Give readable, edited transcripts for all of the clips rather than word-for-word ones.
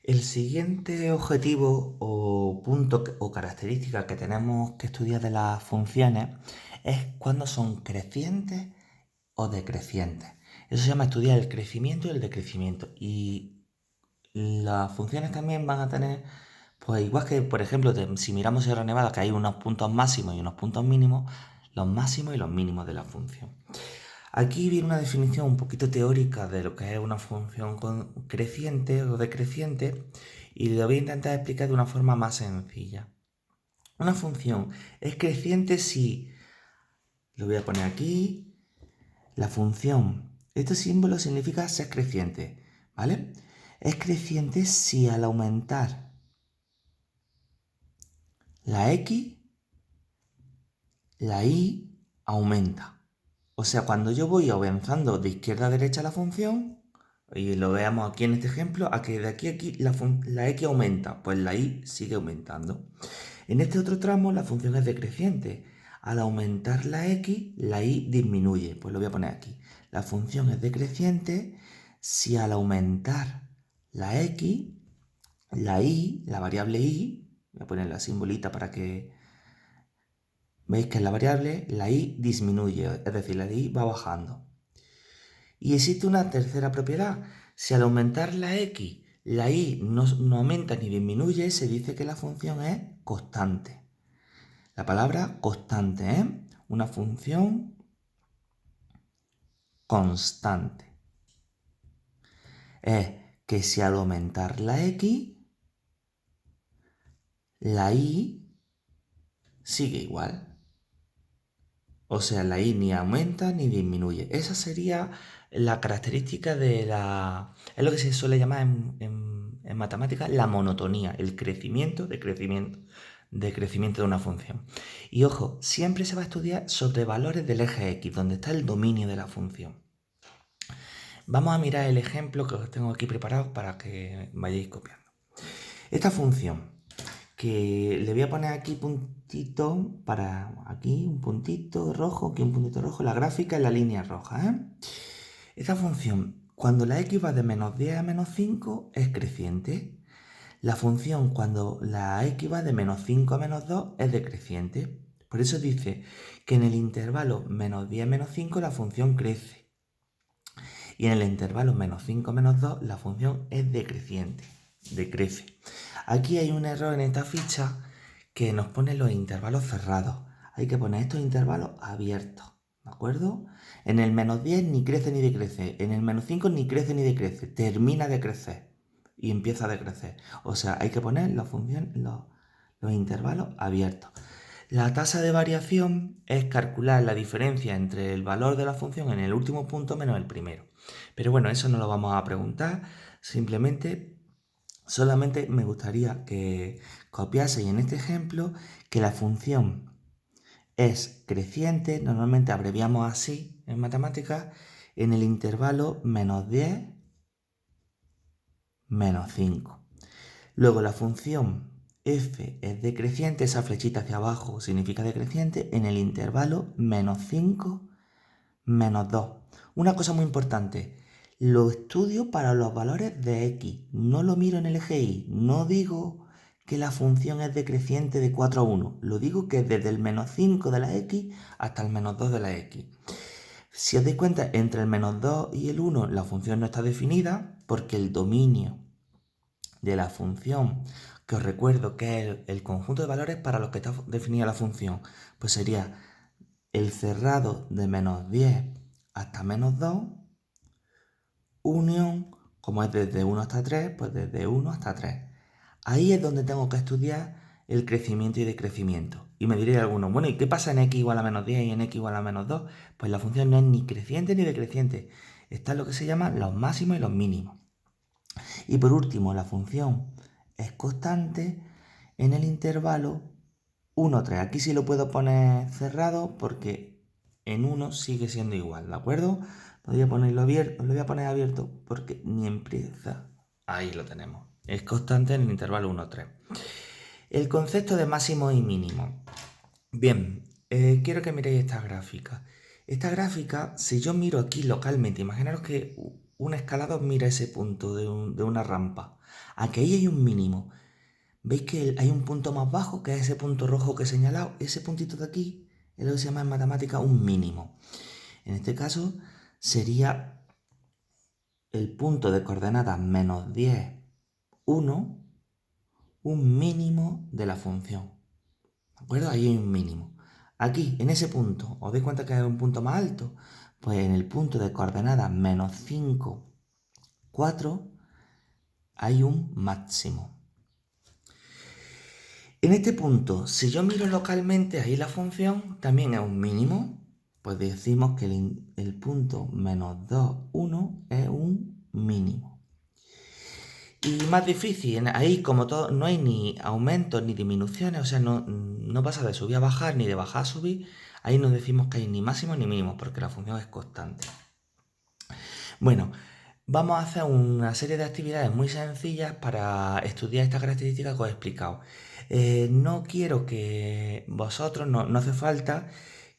El siguiente objetivo o punto o característica que tenemos que estudiar de las funciones es cuándo son crecientes o decrecientes. Eso se llama estudiar el crecimiento y el decrecimiento. Y las funciones también van a tener, pues igual que, por ejemplo, si miramos Sierra Nevada, que hay unos puntos máximos y unos puntos mínimos, los máximos y los mínimos de la función. Aquí viene una definición un poquito teórica de lo que es una función creciente o decreciente y lo voy a intentar explicar de una forma más sencilla. Una función es creciente si, lo voy a poner aquí, la función, este símbolo significa ser creciente, ¿vale? Es creciente si al aumentar la x, la y aumenta. O sea, cuando yo voy avanzando de izquierda a derecha la función, y lo veamos aquí en este ejemplo, a que de aquí a aquí la x aumenta, pues la y sigue aumentando. En este otro tramo la función es decreciente. Al aumentar la y disminuye. Pues lo voy a poner aquí. La función es decreciente si al aumentar la x, la y, la variable y, voy a poner la simbolita para que veis que en la variable la y disminuye, es decir, la y va bajando. Y existe una tercera propiedad. Si al aumentar la x, la y no aumenta ni disminuye, se dice que la función es constante. La palabra constante, ¿eh? Una función constante. Es que si al aumentar la x, la y sigue igual. O sea, la y ni aumenta ni disminuye. Esa sería la característica de la... Es lo que se suele llamar en matemáticas la monotonía, el crecimiento de una función. Y ojo, siempre se va a estudiar sobre valores del eje x, donde está el dominio de la función. Vamos a mirar el ejemplo que os tengo aquí preparado para que vayáis copiando. Esta función, que le voy a poner aquí puntito para aquí, un puntito rojo, aquí un puntito rojo, la gráfica en la línea roja. Esta función, cuando la x va de menos 10 a menos 5, es creciente. La función, cuando la x va de menos 5 a menos 2, es decreciente. Por eso dice que en el intervalo menos 10 menos 5 la función crece. Y en el intervalo menos 5 menos 2 la función es decreciente, decrece. Aquí hay un error en esta ficha que nos pone los intervalos cerrados. Hay que poner estos intervalos abiertos, ¿de acuerdo? En el menos 10 ni crece ni decrece, en el menos 5 ni crece ni decrece, termina de crecer y empieza a decrecer. O sea, hay que poner los intervalos abiertos. La tasa de variación es calcular la diferencia entre el valor de la función en el último punto menos el primero. Pero bueno, eso no lo vamos a preguntar, solamente me gustaría que copiaseis en este ejemplo que la función es creciente, normalmente abreviamos así en matemáticas, en el intervalo menos 10, menos 5. Luego la función f es decreciente, esa flechita hacia abajo significa decreciente, en el intervalo menos 5, menos 2. Una cosa muy importante, lo estudio para los valores de x, no lo miro en el eje y, no digo que la función es decreciente de 4 a 1, lo digo que desde el menos 5 de la x hasta el menos 2 de la x. Si os dais cuenta, entre el menos 2 y el 1 la función no está definida porque el dominio de la función, que os recuerdo que es el conjunto de valores para los que está definida la función, pues sería el cerrado de menos 10 hasta menos 2, unión, como es desde 1 hasta 3, pues desde 1 hasta 3. Ahí es donde tengo que estudiar el crecimiento y decrecimiento. Y me diréis algunos, bueno, ¿y qué pasa en x igual a menos 10 y en x igual a menos 2? Pues la función no es ni creciente ni decreciente. Está en lo que se llama los máximos y los mínimos. Y por último, la función es constante en el intervalo 1, 3. Aquí sí lo puedo poner cerrado porque en 1 sigue siendo igual, ¿de acuerdo? Podría ponerlo abierto, lo voy a poner abierto porque ni empieza. Ahí lo tenemos. Es constante en el intervalo 1, 3. El concepto de máximo y mínimo. Bien, quiero que miréis esta gráfica. Esta gráfica, si yo miro aquí localmente, imaginaros que un escalador mira ese punto de una rampa. Aquí hay un mínimo. ¿Veis que hay un punto más bajo, que es ese punto rojo que he señalado? Ese puntito de aquí es lo que se llama en matemática un mínimo. En este caso sería el punto de coordenadas menos 10, 1, un mínimo de la función. ¿De acuerdo? Ahí hay un mínimo. Aquí, en ese punto, ¿os dais cuenta que es un punto más alto? Pues en el punto de coordenadas menos 5, 4, hay un máximo. En este punto, si yo miro localmente, ahí la función también es un mínimo, pues decimos que el punto menos 2, 1 es un mínimo. Y más difícil, ahí como todo, no hay ni aumentos ni disminuciones, o sea, no pasa de subir a bajar ni de bajar a subir, ahí no decimos que hay ni máximos ni mínimos, porque la función es constante. Bueno, vamos a hacer una serie de actividades muy sencillas para estudiar esta característica que os he explicado. No quiero que vosotros, no hace falta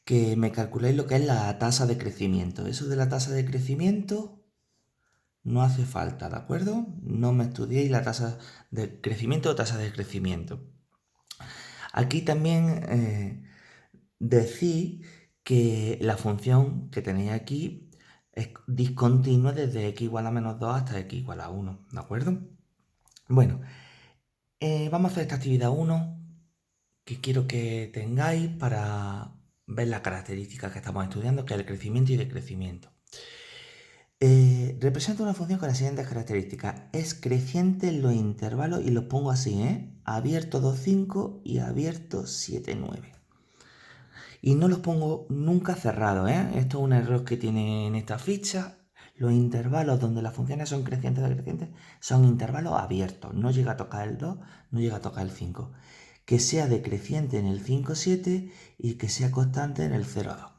que me calculéis lo que es la tasa de crecimiento. Eso de la tasa de crecimiento no hace falta, ¿de acuerdo? No me estudiéis la tasa de crecimiento o tasa de crecimiento. Aquí también decís que la función que tenéis aquí es discontinua desde x igual a menos 2 hasta x igual a 1, ¿de acuerdo? Bueno, vamos a hacer esta actividad 1 que quiero que tengáis para ver las características que estamos estudiando, que es el crecimiento y decrecimiento. Representa una función con las siguientes características. Es creciente en los intervalos y los pongo así, abierto 2,5 y abierto 7,9. Y no los pongo nunca cerrados, Esto es un error que tiene en esta ficha. Los intervalos donde las funciones son crecientes o decrecientes son intervalos abiertos. No llega a tocar el 2, no llega a tocar el 5. Que sea decreciente en el 5,7 y que sea constante en el 0,2.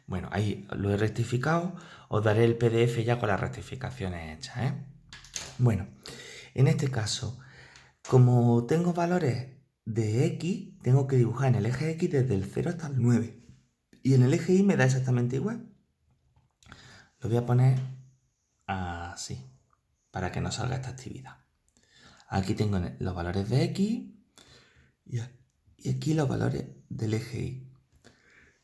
Bueno, ahí lo he rectificado. Os daré el PDF ya con las rectificaciones hechas, Bueno, en este caso, como tengo valores de x, tengo que dibujar en el eje x desde el 0 hasta el 9. Y en el eje y me da exactamente igual. Lo voy a poner así, para que no salga esta actividad. Aquí tengo los valores de x y aquí los valores del eje y.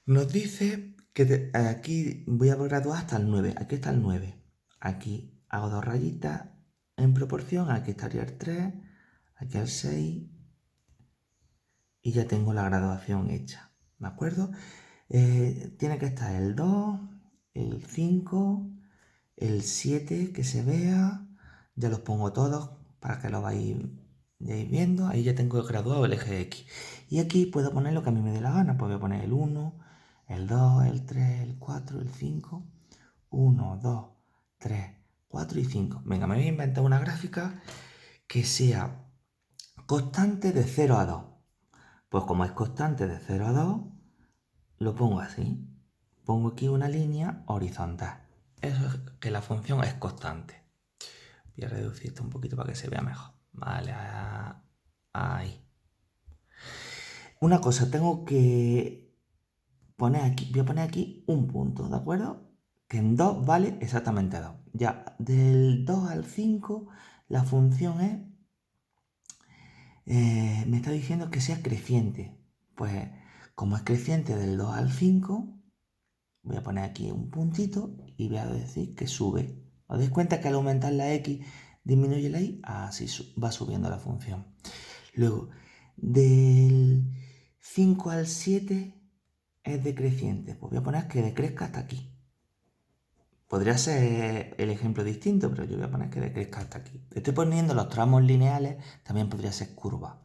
Nos dice que aquí voy a graduar hasta el 9. Aquí está el 9. Aquí hago dos rayitas en proporción. Aquí estaría el 3, aquí el 6 y ya tengo la graduación hecha. ¿De acuerdo? Tiene que estar el 2, el 5, el 7 que se vea. Ya los pongo todos para que lo vayáis viendo. Ahí ya tengo graduado el eje X. Y aquí puedo poner lo que a mí me dé la gana. Pues voy a poner el 1, el 2, el 3, el 4, el 5. 1, 2, 3, 4 y 5. Venga, me voy a inventar una gráfica que sea constante de 0 a 2. Pues como es constante de 0 a 2, lo pongo así. Pongo aquí una línea horizontal. Eso es que la función es constante. Voy a reducir esto un poquito para que se vea mejor. Vale, ahí. Una cosa, tengo que poner aquí, voy a poner aquí un punto, ¿de acuerdo? Que en 2 vale exactamente 2. Ya, del 2 al 5, la función es, me está diciendo que sea creciente. Pues, como es creciente del 2 al 5, voy a poner aquí un puntito y voy a decir que sube. ¿Os dais cuenta que al aumentar la x disminuye la y? Así va subiendo la función. Luego, del 5 al 7 es decreciente. Pues voy a poner que decrezca hasta aquí. Podría ser el ejemplo distinto, pero yo voy a poner que decrezca hasta aquí. Estoy poniendo los tramos lineales, también podría ser curva.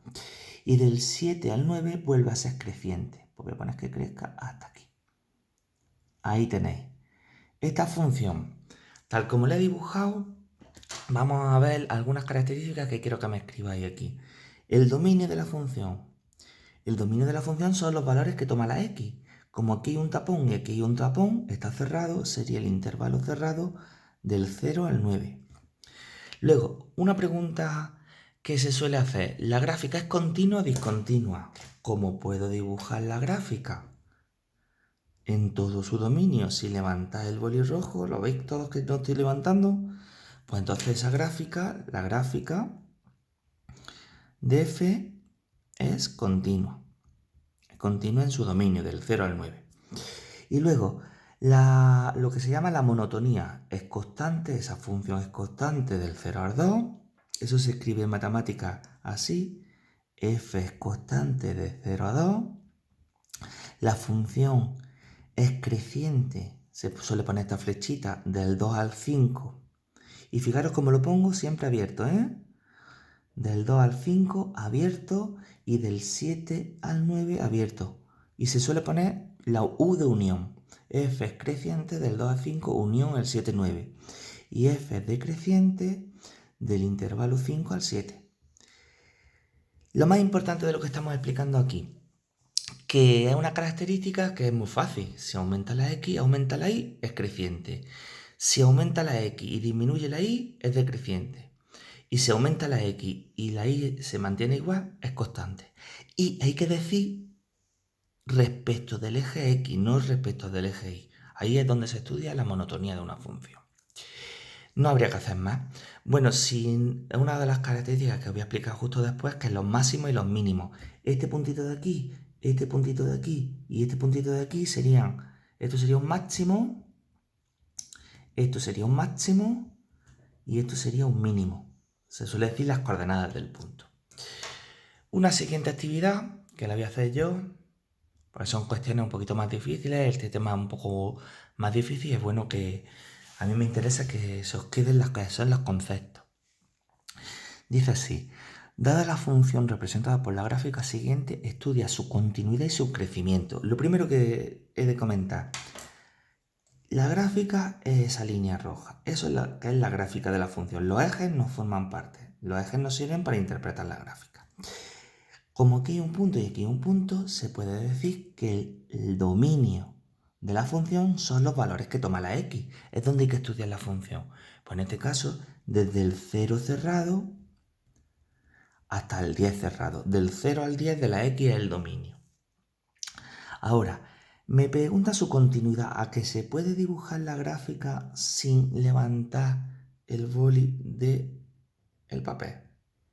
Y del 7 al 9 vuelve a ser creciente. Pues voy a poner que crezca hasta aquí. Ahí tenéis. Esta función, tal como la he dibujado, vamos a ver algunas características que quiero que me escribáis aquí. El dominio de la función. El dominio de la función son los valores que toma la x. Como aquí hay un tapón y aquí hay un tapón, está cerrado, sería el intervalo cerrado del 0 al 9. Luego, una pregunta que se suele hacer. ¿La gráfica es continua o discontinua? ¿Cómo puedo dibujar la gráfica? en todo su dominio. Si levantáis el boli rojo, ¿lo veis todos que no estoy levantando? Pues entonces esa gráfica, la gráfica de f es continua. Continua en su dominio, del 0 al 9. Y luego, lo que se llama la monotonía es constante, esa función es constante del 0 al 2. Eso se escribe en matemáticas así. F es constante de 0 a 2. La función es creciente, se suele poner esta flechita del 2 al 5. Y fijaros cómo lo pongo siempre abierto, ¿eh? Del 2 al 5 abierto y del 7 al 9 abierto. Y se suele poner la U de unión. F es creciente del 2 al 5, unión el 7, 9. Y F es decreciente del intervalo 5 al 7. Lo más importante de lo que estamos explicando aquí, que es una característica que es muy fácil. Si aumenta la X, aumenta la Y, es creciente. Si aumenta la X y disminuye la Y, es decreciente. Y si aumenta la X y la Y se mantiene igual, es constante. Y hay que decir respecto del eje X, no respecto del eje Y. Ahí es donde se estudia la monotonía de una función. No habría que hacer más. Bueno, una de las características que os voy a explicar justo después, que es los máximos y los mínimos. Este puntito de aquí, este puntito de aquí y este puntito de aquí esto sería un máximo, esto sería un máximo y esto sería un mínimo. Se suele decir las coordenadas del punto. Una siguiente actividad, que la voy a hacer yo, pues son cuestiones un poquito más difíciles, este tema es un poco más difícil, es bueno que a mí me interesa que se os queden las que son los conceptos. Dice así, dada la función representada por la gráfica siguiente, estudia su continuidad y su crecimiento. Lo primero que he de comentar, la gráfica es esa línea roja, eso es que es la gráfica de la función. Los ejes no forman parte, los ejes nos sirven para interpretar la gráfica. Como aquí hay un punto y aquí hay un punto, se puede decir que el dominio de la función son los valores que toma la x. Es donde hay que estudiar la función. Pues en este caso, desde el 0 cerrado hasta el 10 cerrado. Del 0 al 10 de la x es el dominio. Ahora, me pregunta su continuidad. ¿A que se puede dibujar la gráfica sin levantar el boli del papel?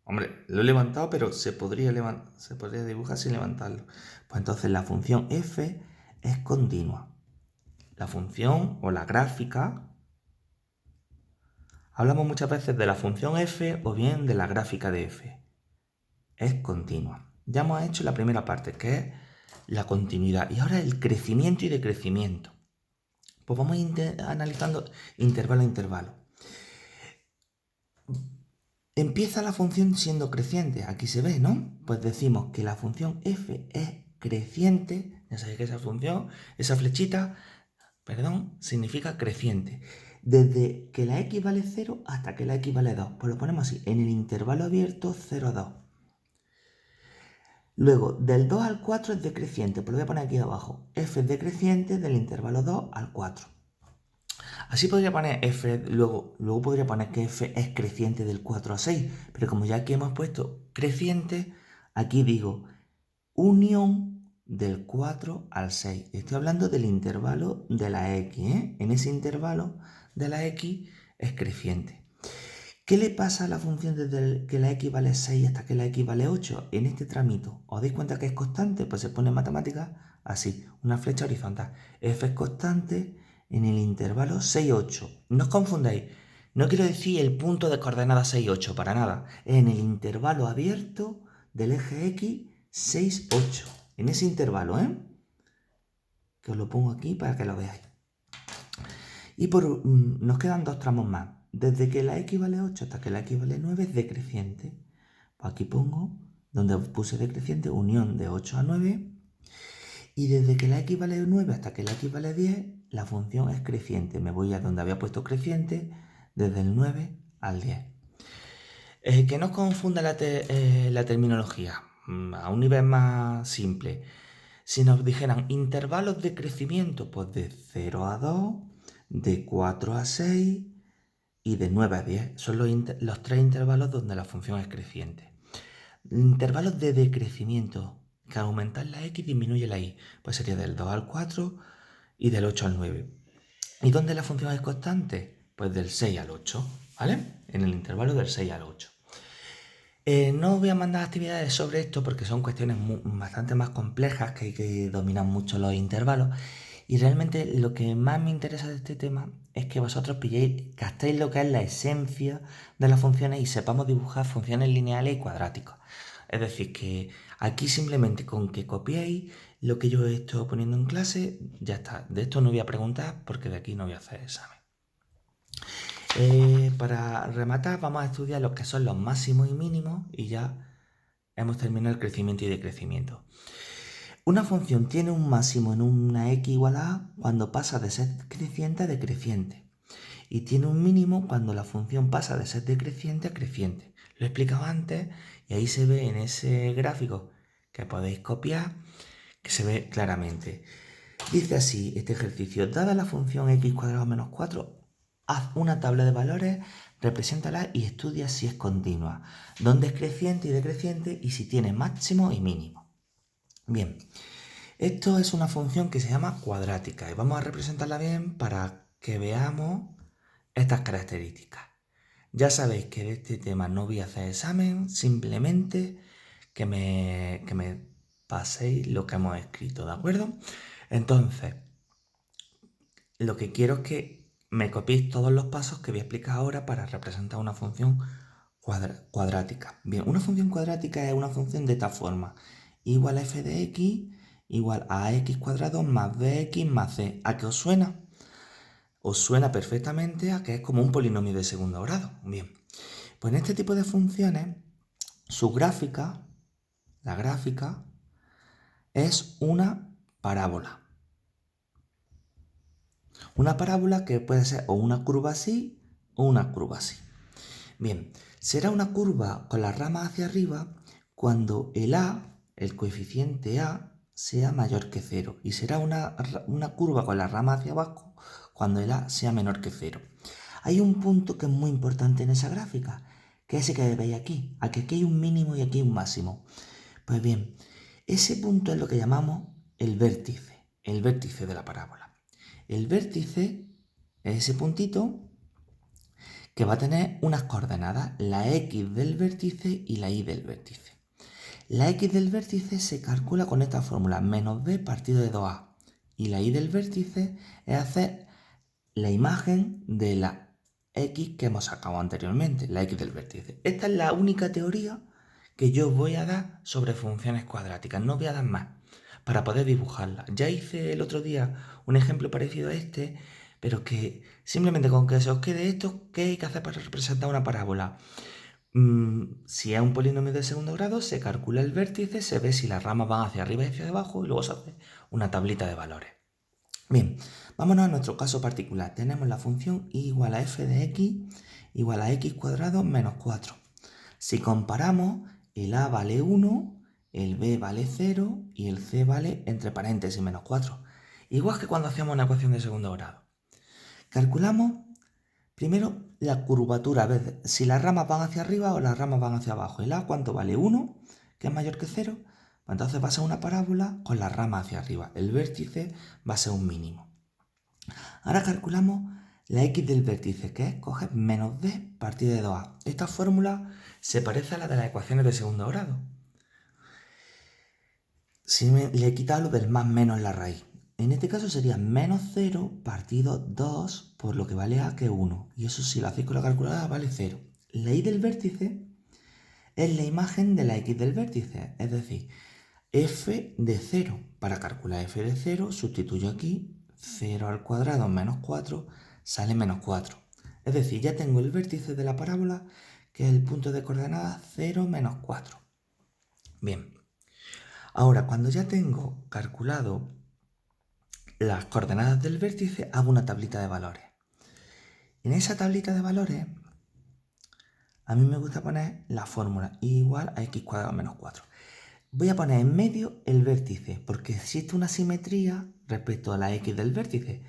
Hombre, lo he levantado, pero se podría dibujar sin levantarlo. Pues entonces la función f es continua. La función o la gráfica, hablamos muchas veces de la función f o bien de la gráfica de f. Es continua. Ya hemos hecho la primera parte, que es la continuidad. Y ahora el crecimiento y decrecimiento. Pues vamos a ir analizando intervalo a intervalo. Empieza la función siendo creciente, aquí se ve, ¿no? Pues decimos que la función f es creciente, ya sabéis que esa flechita, significa creciente. Desde que la x vale 0 hasta que la x vale 2. Pues lo ponemos así, en el intervalo abierto 0 a 2. Luego, del 2 al 4 es decreciente, pues lo voy a poner aquí abajo. F es decreciente del intervalo 2 al 4. Así podría poner f, luego podría poner que f es creciente del 4 a 6, pero como ya aquí hemos puesto creciente, aquí digo unión del 4 al 6. Estoy hablando del intervalo de la x, ¿eh? En ese intervalo de la x es creciente. ¿Qué le pasa a la función desde que la x vale 6 hasta que la x vale 8? En este tramito, ¿os dais cuenta que es constante? Pues se pone en matemáticas así, una flecha horizontal. F es constante en el intervalo 6, 8. No os confundáis, no quiero decir el punto de coordenada 6, 8, para nada. En el intervalo abierto del eje x, 6, 8. En ese intervalo, ¿eh? Que os lo pongo aquí para que lo veáis. Y nos quedan dos tramos más. Desde que la x vale 8 hasta que la x vale 9 es decreciente. Pues aquí pongo, donde puse decreciente, unión de 8 a 9. Y desde que la x vale 9 hasta que la x vale 10, la función es creciente. Me voy a donde había puesto creciente, desde el 9 al 10. Que no os confunda la terminología, a un nivel más simple. Si nos dijeran intervalos de crecimiento, pues de 0 a 2, de 4 a 6 y de 9 a 10. Son los tres intervalos donde la función es creciente. Intervalos de decrecimiento, que al aumentar la x disminuye la y. Pues sería del 2 al 4 y del 8 al 9. ¿Y dónde la función es constante? Pues del 6 al 8, ¿vale? En el intervalo del 6 al 8. No voy a mandar actividades sobre esto porque son cuestiones bastante más complejas que dominan mucho los intervalos. Y realmente lo que más me interesa de este tema es que vosotros captéis lo que es la esencia de las funciones y sepamos dibujar funciones lineales y cuadráticas. Es decir, que aquí simplemente con que copiéis lo que yo he estado poniendo en clase, ya está. De esto no voy a preguntar porque de aquí no voy a hacer examen. Para rematar, vamos a estudiar lo que son los máximos y mínimos y ya hemos terminado el crecimiento y decrecimiento. Una función tiene un máximo en una x igual a a cuando pasa de ser creciente a decreciente. Y tiene un mínimo cuando la función pasa de ser decreciente a creciente. Lo he explicado antes y ahí se ve en ese gráfico que podéis copiar, que se ve claramente. Dice así este ejercicio: dada la función x cuadrado menos 4, haz una tabla de valores, represéntala y estudia si es continua, dónde es creciente y decreciente y si tiene máximo y mínimo. Bien, esto es una función que se llama cuadrática y vamos a representarla bien para que veamos estas características. Ya sabéis que de este tema no voy a hacer examen, simplemente que me paséis lo que hemos escrito, ¿de acuerdo? Entonces, lo que quiero es que me copiéis todos los pasos que voy a explicar ahora para representar una función cuadrática. Bien, una función cuadrática es una función de esta forma: igual a f de x igual a x cuadrado más bx más c. ¿A qué os suena? Os suena perfectamente a que es como un polinomio de segundo grado. Bien, pues en este tipo de funciones, su gráfica, la gráfica, es una parábola. Una parábola que puede ser o una curva así o una curva así. Bien, será una curva con la rama hacia arriba cuando el a, el coeficiente a, sea mayor que 0. Y será una curva con la rama hacia abajo cuando el a sea menor que 0. Hay un punto que es muy importante en esa gráfica, que es ese que veis aquí. Aquí hay un mínimo y aquí hay un máximo. Pues bien, ese punto es lo que llamamos el vértice de la parábola. El vértice es ese puntito que va a tener unas coordenadas, la x del vértice y la y del vértice. La x del vértice se calcula con esta fórmula, menos b partido de 2a. Y la y del vértice es hacer la imagen de la x que hemos sacado anteriormente, la x del vértice. Esta es la única teoría que yo voy a dar sobre funciones cuadráticas, no voy a dar más, para poder dibujarla. Ya hice el otro día un ejemplo parecido a este, pero que simplemente con que se os quede esto, ¿qué hay que hacer para representar una parábola? Si es un polinomio de segundo grado, se calcula el vértice, se ve si las ramas van hacia arriba y hacia abajo y luego se hace una tablita de valores. Bien, vámonos a nuestro caso particular. Tenemos la función y igual a f de x igual a x cuadrado menos 4. Si comparamos, el a vale 1, el b vale 0 y el c vale entre paréntesis menos 4. Igual que cuando hacíamos una ecuación de segundo grado. Calculamos primero la curvatura, a ver si las ramas van hacia arriba o las ramas van hacia abajo. El a, ¿cuánto vale? 1, que es mayor que 0. Pues entonces va a ser una parábola con la rama hacia arriba. El vértice va a ser un mínimo. Ahora calculamos la x del vértice, que es coger menos b partido de 2a. Esta fórmula se parece a la de las ecuaciones de segundo grado. Si le he quitado lo del más menos en la raíz. En este caso sería menos 0 partido 2 por lo que vale a, que 1. Y eso, si lo hacéis con la calculadora, vale 0. La y del vértice es la imagen de la x del vértice, es decir, f de 0. Para calcular f de 0, sustituyo aquí 0 al cuadrado menos 4, sale menos 4. Es decir, ya tengo el vértice de la parábola, que es el punto de coordenadas 0, menos 4. Bien, ahora cuando ya tengo calculado las coordenadas del vértice, hago una tablita de valores. En esa tablita de valores, a mí me gusta poner la fórmula y igual a x cuadrado menos 4. Voy a poner en medio el vértice, porque existe una simetría respecto a la x del vértice.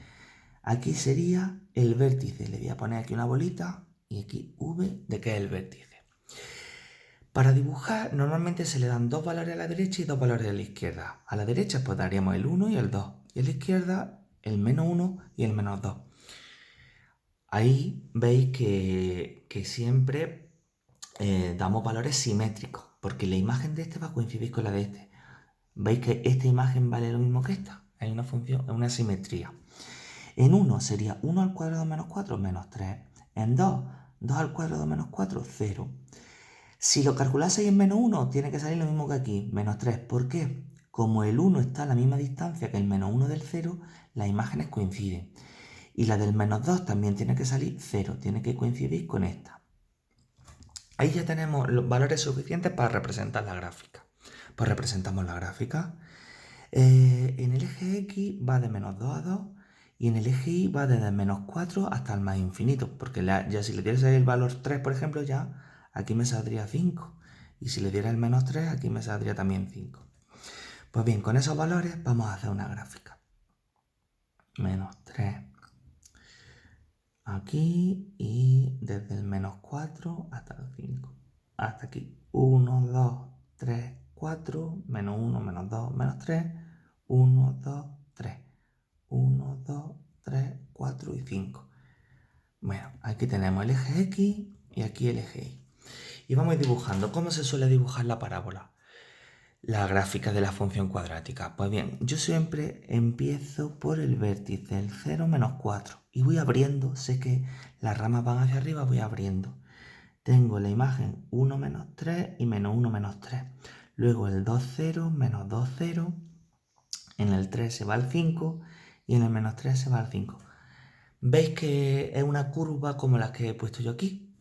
Aquí sería el vértice. Le voy a poner aquí una bolita y aquí v de que es el vértice. Para dibujar, normalmente se le dan dos valores a la derecha y dos valores a la izquierda. A la derecha pues daríamos el 1 y el 2. Y a la izquierda el menos 1 y el menos 2. Ahí veis que siempre damos valores simétricos, porque la imagen de este va a coincidir con la de este. Veis que esta imagen vale lo mismo que esta. Hay una función, una simetría. En 1 sería 1 al cuadrado menos 4, menos 3. En 2, 2 al cuadrado menos 4, 0. Si lo calculaseis en menos 1, tiene que salir lo mismo que aquí, menos 3. ¿Por qué? Como el 1 está a la misma distancia que el menos 1 del 0, las imágenes coinciden. Y la del menos 2 también tiene que salir 0, tiene que coincidir con esta. Ahí ya tenemos los valores suficientes para representar la gráfica. Pues representamos la gráfica. En el eje X va de menos 2 a 2 y en el eje Y va desde menos 4 hasta el más infinito, porque ya si le dieras el valor 3, por ejemplo, ya aquí me saldría 5. Y si le diera el menos 3, aquí me saldría también 5. Pues bien, con esos valores vamos a hacer una gráfica. Menos 3 aquí y desde el menos 4 hasta el 5. Hasta aquí. 1, 2, 3, 4, menos 1, menos 2, menos 3, 1, 2, 3. 1, 2, 3, 4 y 5. Bueno, aquí tenemos el eje X y aquí el eje Y. Y vamos a ir dibujando. ¿Cómo se suele dibujar la parábola? La gráfica de la función cuadrática. Pues bien, yo siempre empiezo por el vértice, el 0, menos 4. Y voy abriendo, sé que las ramas van hacia arriba, voy abriendo. Tengo la imagen 1, menos 3 y menos 1, menos 3. Luego el 2, 0, menos 2, 0. En el 3 se va al 5 y en el menos 3 se va al 5. ¿Veis que es una curva como la que he puesto yo aquí?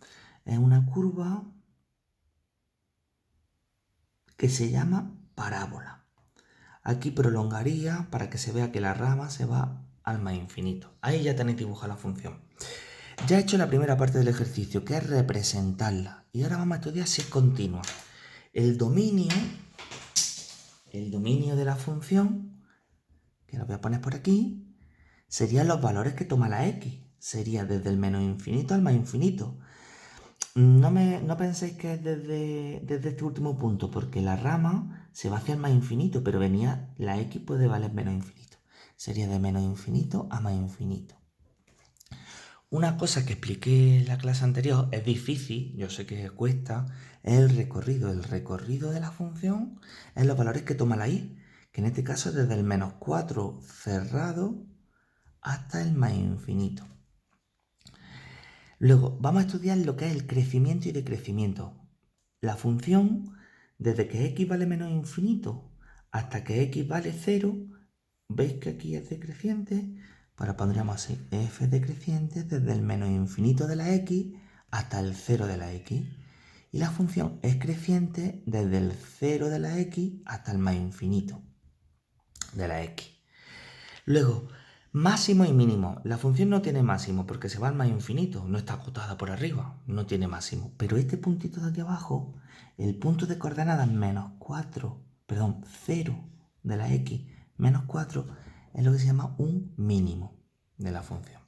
Es una curva que se llama parábola. Aquí prolongaría para que se vea que la rama se va al más infinito. Ahí ya tenéis dibujada la función. Ya he hecho la primera parte del ejercicio, que es representarla. Y ahora vamos a estudiar si es continua. El dominio de la función, que lo voy a poner por aquí, serían los valores que toma la x. Sería desde el menos infinito al más infinito. No penséis que es desde este último punto, porque la rama se va hacia el más infinito, pero la x puede valer menos infinito. Sería de menos infinito a más infinito. Una cosa que expliqué en la clase anterior es difícil, yo sé que cuesta, es el recorrido. El recorrido de la función es los valores que toma la y, que en este caso es desde el menos 4 cerrado hasta el más infinito. Luego vamos a estudiar lo que es el crecimiento y decrecimiento. La función, desde que x vale menos infinito hasta que x vale 0, ¿veis que aquí es decreciente? Pues pondríamos así, f decreciente desde el menos infinito de la x hasta el 0 de la x. Y la función es creciente desde el 0 de la x hasta el más infinito de la x. Luego, máximo y mínimo. La función no tiene máximo porque se va al más infinito, no está acotada por arriba, no tiene máximo. Pero este puntito de aquí abajo, el punto de coordenadas menos 0 de la x menos 4, es lo que se llama un mínimo de la función.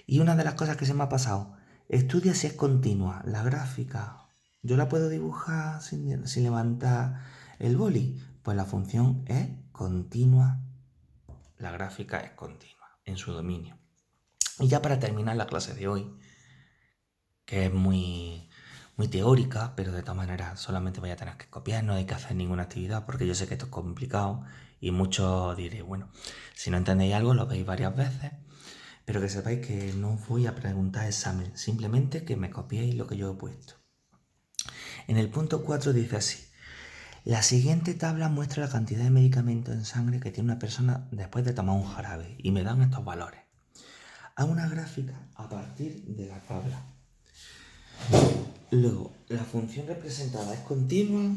Y una de las cosas que se me ha pasado, estudia si es continua. La gráfica, ¿yo la puedo dibujar sin levantar el boli? Pues la función es continua. La gráfica es continua en su dominio. Y ya para terminar la clase de hoy, que es muy teórica, pero de todas maneras solamente voy a tener que copiar, no hay que hacer ninguna actividad porque yo sé que esto es complicado y muchos diréis, bueno, si no entendéis algo lo veis varias veces, pero que sepáis que no os voy a preguntar examen, simplemente que me copiéis lo que yo he puesto. En el punto 4 dice así: la siguiente tabla muestra la cantidad de medicamento en sangre que tiene una persona después de tomar un jarabe y me dan estos valores. Haz una gráfica a partir de la tabla. Luego, la función representada es continua,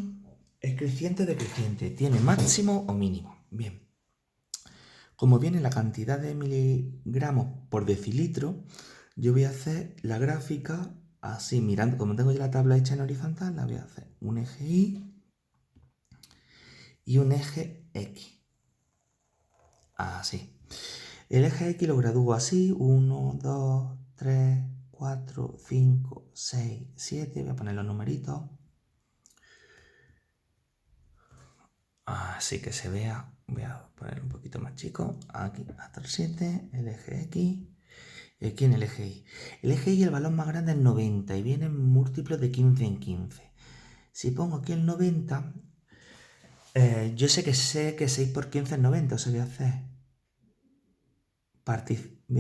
es creciente o decreciente, tiene máximo o mínimo. Bien, como viene la cantidad de miligramos por decilitro, yo voy a hacer la gráfica así, mirando, como tengo ya la tabla hecha en horizontal, la voy a hacer un eje Y y un eje X. Así. El eje X lo gradúo así, 1, 2, 3, 4, 5, 6, 7, voy a poner los numeritos. Así que se vea voy a poner un poquito más chico, aquí hasta el 7, el eje X, y aquí en el eje Y. El eje Y, el valor más grande es 90 y vienen múltiplos de 15 en 15. Si pongo aquí el 90, yo sé que 6 por 15 es 90, o sea, voy a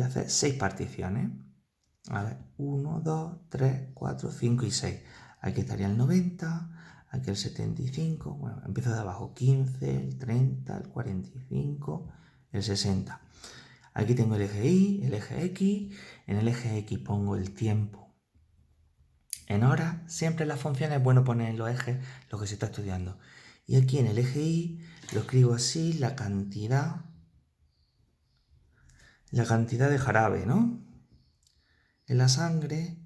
hacer 6 particiones. A ver, 1, 2, 3, 4, 5 y 6. Aquí estaría el 90, aquí el 75, bueno, empiezo de abajo, 15, el 30, el 45, el 60. Aquí tengo el eje Y, el eje X, en el eje X pongo el tiempo en horas, siempre en las funciones es bueno poner en los ejes lo que se está estudiando. Y aquí en el eje Y lo escribo así, la cantidad de jarabe, ¿no? En la sangre,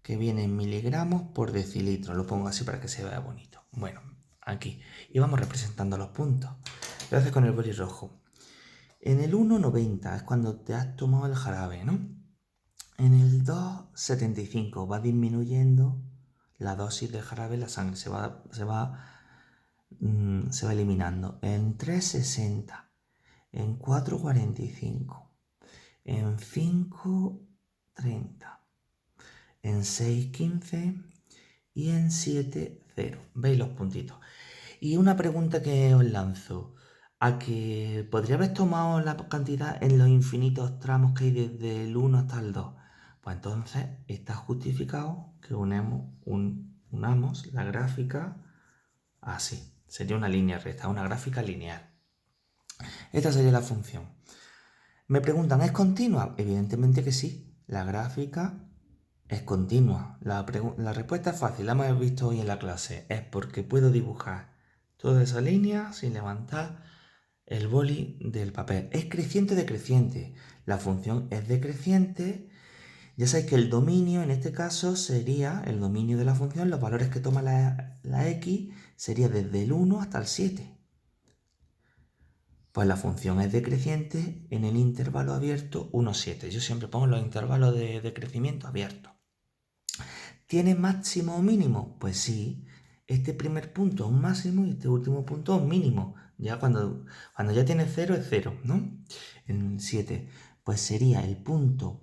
que viene en miligramos por decilitro. Lo pongo así para que se vea bonito. Bueno, aquí. Y vamos representando los puntos. Lo haces con el boli rojo. En el 1,90 es cuando te has tomado el jarabe, ¿no? En el 2,75 va disminuyendo la dosis de jarabe en la sangre. Se va eliminando. En 3,60. En 4,45. En 5,30. En 6,15 y en 7,0. ¿Veis los puntitos? Y una pregunta que os lanzo. ¿A que podría haber tomado la cantidad en los infinitos tramos que hay desde el 1 hasta el 2? Pues entonces está justificado que unamos la gráfica así. Sería una línea recta, una gráfica lineal. Esta sería la función. Me preguntan, ¿es continua? Evidentemente que sí. La gráfica es continua. La respuesta es fácil, la hemos visto hoy en la clase. Es porque puedo dibujar toda esa línea sin levantar el boli del papel. Es creciente decreciente. La función es decreciente. Ya sabéis que el dominio en este caso sería el dominio de la función. Los valores que toma la x sería desde el 1 hasta el 7. Pues la función es decreciente en el intervalo abierto 1, 7. Yo siempre pongo los intervalos de decrecimiento abiertos. ¿Tiene máximo o mínimo? Pues sí, este primer punto es un máximo y este último punto es un mínimo. Ya cuando ya tiene 0 es 0, ¿no? En 7, pues sería el punto,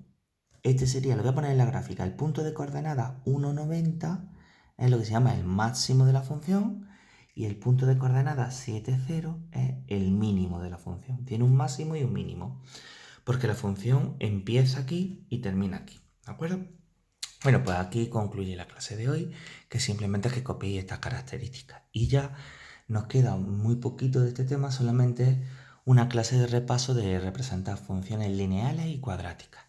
este sería, lo voy a poner en la gráfica, el punto de coordenada 1,90 es lo que se llama el máximo de la función y el punto de coordenada 7,0 es el mínimo de la función. Tiene un máximo y un mínimo, porque la función empieza aquí y termina aquí, ¿de acuerdo? Bueno, pues aquí concluye la clase de hoy, que simplemente es que copiéis estas características. Y ya nos queda muy poquito de este tema, solamente una clase de repaso de representar funciones lineales y cuadráticas.